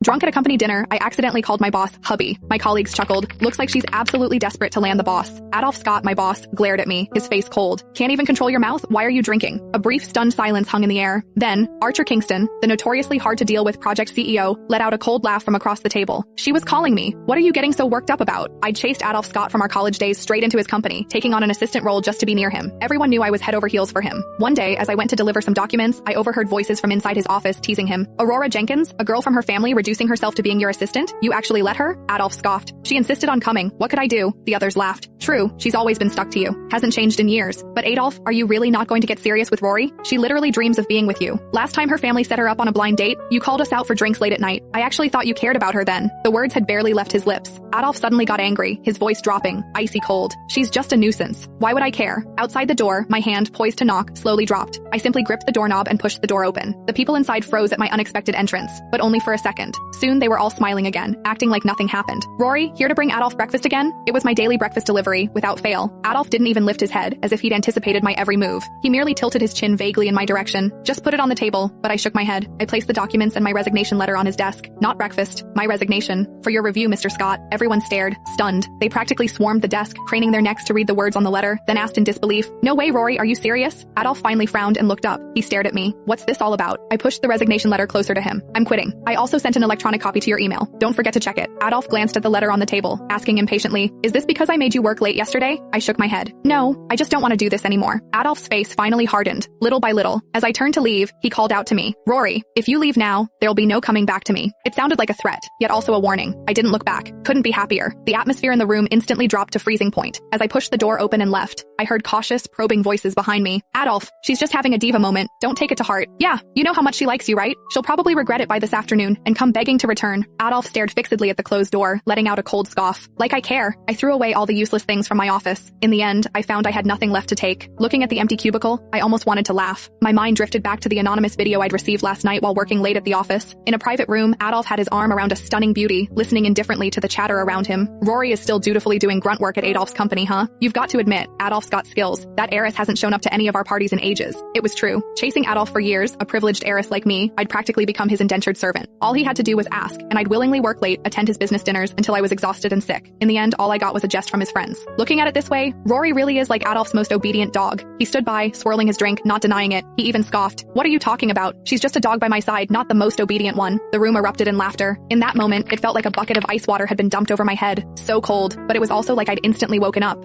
Drunk at a company dinner, I accidentally called my boss hubby. My colleagues chuckled. Looks like she's absolutely desperate to land the boss. Adolph Scott, my boss, glared at me, his face cold. Can't even control your mouth? Why are you drinking? A brief stunned silence hung in the air. Then, Archer Kingston, the notoriously hard to deal with project CEO, let out a cold laugh from across the table. She was calling me. What are you getting so worked up about? I'd chased Adolph Scott from our college days straight into his company, taking on an assistant role just to be near him. Everyone knew I was head over heels for him. One day, as I went to deliver some documents, I overheard voices from inside his office teasing him. Aurora Jenkins, a girl from her family reducing herself to being your assistant? You actually let her? Adolph scoffed. She insisted on coming. What could I do? The others laughed. True, she's always been stuck to you. Hasn't changed in years. But Adolph, are you really not going to get serious with Rory? She literally dreams of being with you. Last time her family set her up on a blind date, you called us out for drinks late at night. I actually thought you cared about her then. The words had barely left his lips. Adolph suddenly got angry, his voice dropping, icy cold. She's just a nuisance. Why would I care? Outside the door, my hand, poised to knock, slowly dropped. I simply gripped the doorknob and pushed the door open. The people inside froze at my unexpected entrance, but only for a second. Soon they were all smiling again, acting like nothing happened. Rory, here to bring Adolph breakfast again? It was my daily breakfast delivery, without fail. Adolph didn't even lift his head, as if he'd anticipated my every move. He merely tilted his chin vaguely in my direction. Just put it on the table, but I shook my head. I placed the documents and my resignation letter on his desk. Not breakfast, my resignation. For your review, Mr. Scott. Everyone stared, stunned. They practically swarmed the desk, craning their necks to read the words on the letter, then asked in disbelief, "No way, Rory, are you serious?" Adolph finally frowned and looked up. He stared at me. What's this all about? I pushed the resignation letter closer to him. I'm quitting. I also sent an electronic copy to your email. Don't forget to check it. Adolph glanced at the letter on the table, asking impatiently, "Is this because I made you work late yesterday?" I shook my head. No, I just don't want to do this anymore. Adolph's face finally hardened, little by little. As I turned to leave, he called out to me, "Rory, if you leave now, there'll be no coming back to me." It sounded like a threat, yet also a warning. I didn't look back. Couldn't be happier. The atmosphere in the room instantly dropped to freezing point. As I pushed the door open and left, I heard cautious, probing voices behind me. "Adolph, she's just having a diva moment. Don't take it to heart. Yeah, you know how much she likes you, right? She'll probably regret it by this afternoon and come begging to return." Adolph stared fixedly at the closed door, letting out a cold scoff. Like I care. I threw away all the useless things from my office. In the end, I found I had nothing left to take. Looking at the empty cubicle, I almost wanted to laugh. My mind drifted back to the anonymous video I'd received last night while working late at the office. In a private room, Adolph had his arm around a stunning beauty, listening indifferently to the chatter around him. Rory is still dutifully doing grunt work at Adolph's company, huh? You've got to admit, Adolph's got skills. That heiress hasn't shown up to any of our parties in ages. It was true. Chasing Adolph for years, a privileged heiress like me, I'd practically become his indentured servant. All he had to do was ask, and I'd willingly work late, attend his business dinners until I was exhausted and sick. In the end, all I got was a jest from his friends. Looking at it this way, Rory really is like Adolph's most obedient dog. He stood by, swirling his drink, not denying it. He even scoffed. "What are you talking about? She's just a dog by my side, not the most obedient one." The room erupted in laughter. In that moment, it felt like a bucket of ice water had been dumped over my head. So cold, but it was also like I'd instantly woken up.